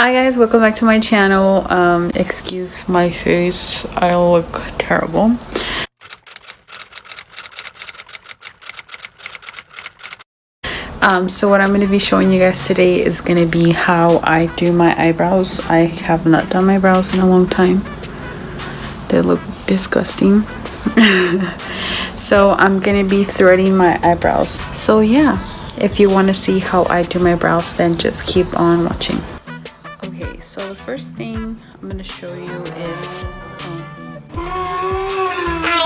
Hi guys, welcome back to my channel. Excuse my face, I look terrible. So what I'm going to be showing you guys today is going to be how I do my eyebrows. I have not done my brows in a long time. They look disgusting. So I'm going to be threading my eyebrows. So yeah, if you want to see how I do my brows, then just keep on watching. Okay, so the first thing I'm going to show you is... Sorry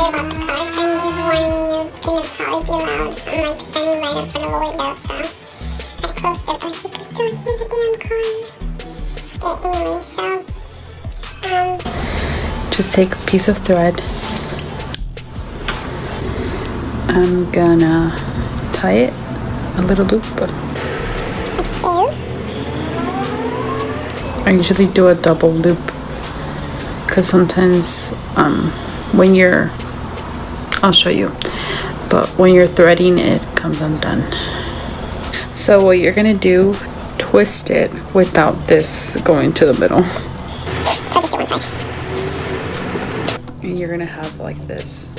about the cars, I'm just warning you, it's gonna probably be loud. I'm like standing right in front of a window, so I closed it, but you can still hear the damn cars. Okay, anyway, so, just take a piece of thread. I'm gonna tie it, a little loop. let's see. I usually do a double loop because sometimes when you're, I'll show you, but when you're threading it comes undone. So what you're gonna do, twist it without this going to the middle. So just do one side. And you're gonna have like this.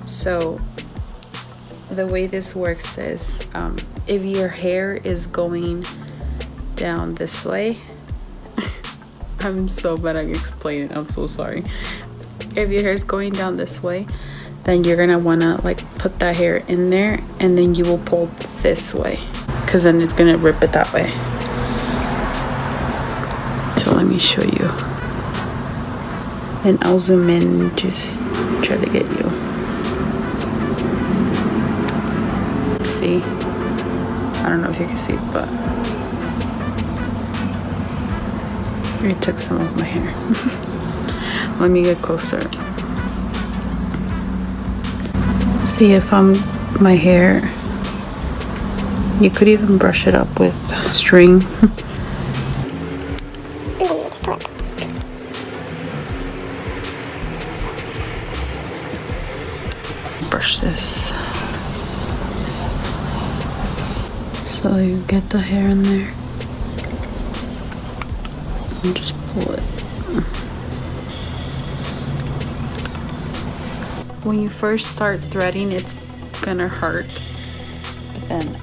So the way this works is if your hair is going down this way, I'm so bad at explaining, I'm so sorry. If your hair is going down this way, then you're gonna wanna like put that hair in there, and then you will pull this way, because then it's gonna rip it that way. So let me show you, and I'll zoom in and just try to get you. See? I don't know if you can see, but it took some of my hair. Let me get closer. See, if my hair, you could even brush it up with string. Brush this. So you get the hair in there. And just pull it. When you first start threading, it's gonna hurt, but then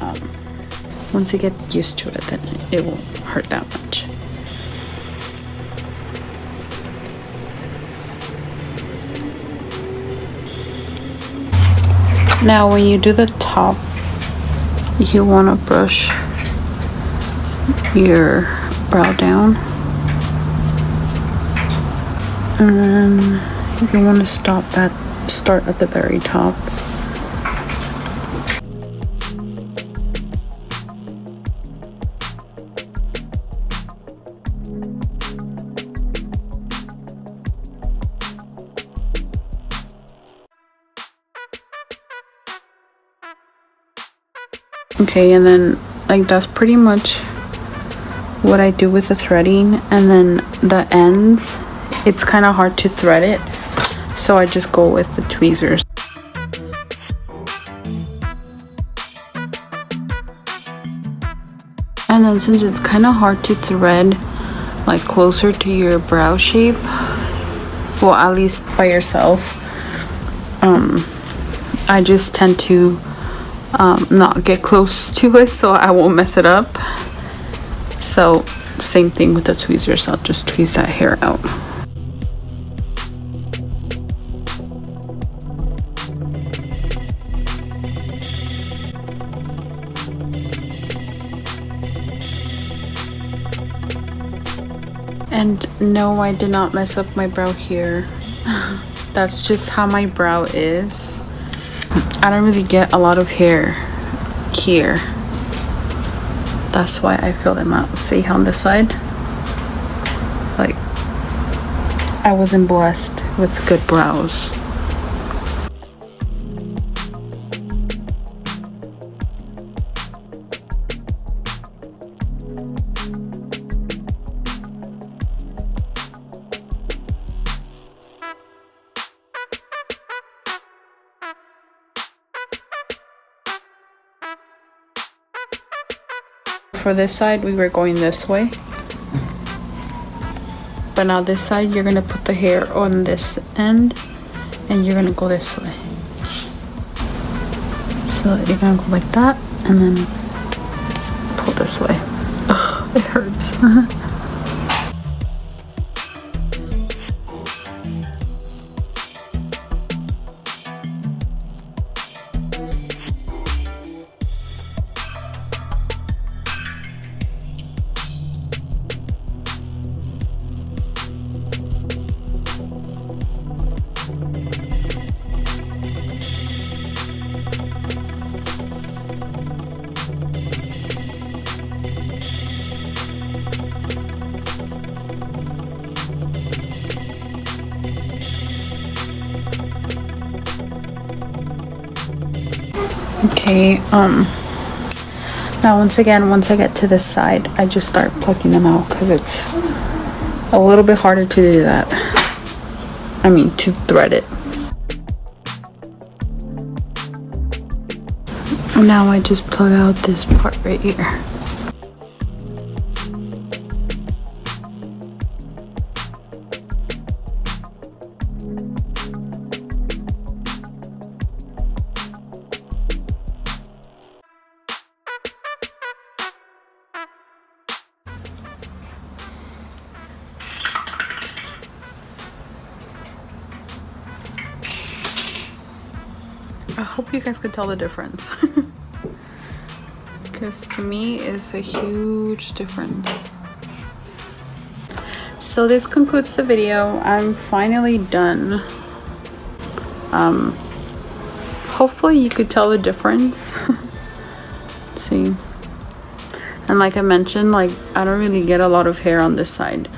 once you get used to it, then it won't hurt that much. Now when you do the top, you want to brush your brow down. And then you want to start at the very top. Okay, and then like that's pretty much what I do with the threading. And then the ends, it's kind of hard to thread it, so I just go with the tweezers. And then since it's kind of hard to thread like closer to your brow shape, well, at least by yourself, I just tend to not get close to it so I won't mess it up. So same thing with the tweezers, I'll just tweeze that hair out. And no, I did not mess up my brow here. That's just how my brow is. I don't really get a lot of hair here. That's why I fill them out. See on this side? Like, I wasn't blessed with good brows. for this side we were going this way, but now this side you're gonna put the hair on this end and you're gonna go this way. So you're gonna go like that and then pull this way. Ugh, it hurts. Okay, now once I get to this side, I just start plucking them out because it's a little bit harder to do that. I mean, to thread it. Now I just plug out this part right here. I hope you guys could tell the difference. Because to me it's a huge difference. So this concludes the video. I'm finally done. Hopefully you could tell the difference. See, and like I mentioned, like I don't really get a lot of hair on this side,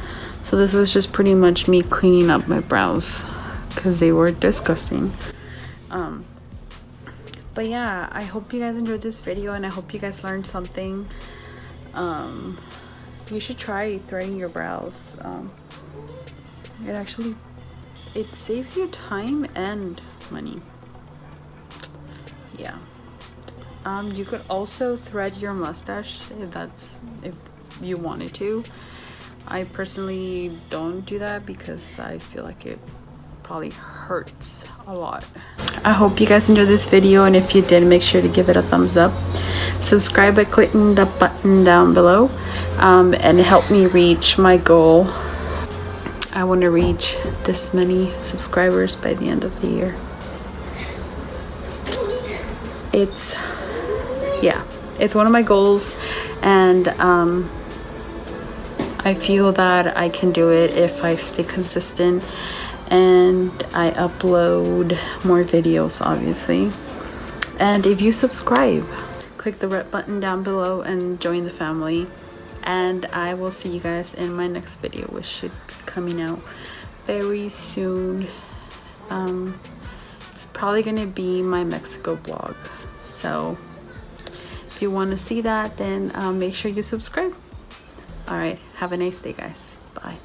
so this was just pretty much me cleaning up my brows because they were disgusting. But yeah, I hope you guys enjoyed this video and I hope you guys learned something. You should try threading your brows. It saves you time and money. Yeah. You could also thread your mustache if you wanted to. I personally don't do that because I feel like it probably hurts a lot. I hope you guys enjoyed this video, and if you did, make sure to give it a thumbs up. Subscribe by clicking the button down below, and help me reach my goal. I want to reach this many subscribers by the end of the year. It's one of my goals, and I feel that I can do it if I stay consistent and I upload more videos, obviously. And if you subscribe, click the red button down below and join the family. And I will see you guys in my next video, which should be coming out very soon. It's probably gonna be my Mexico vlog, so if you want to see that, then make sure you subscribe. All right, have a nice day, guys. Bye.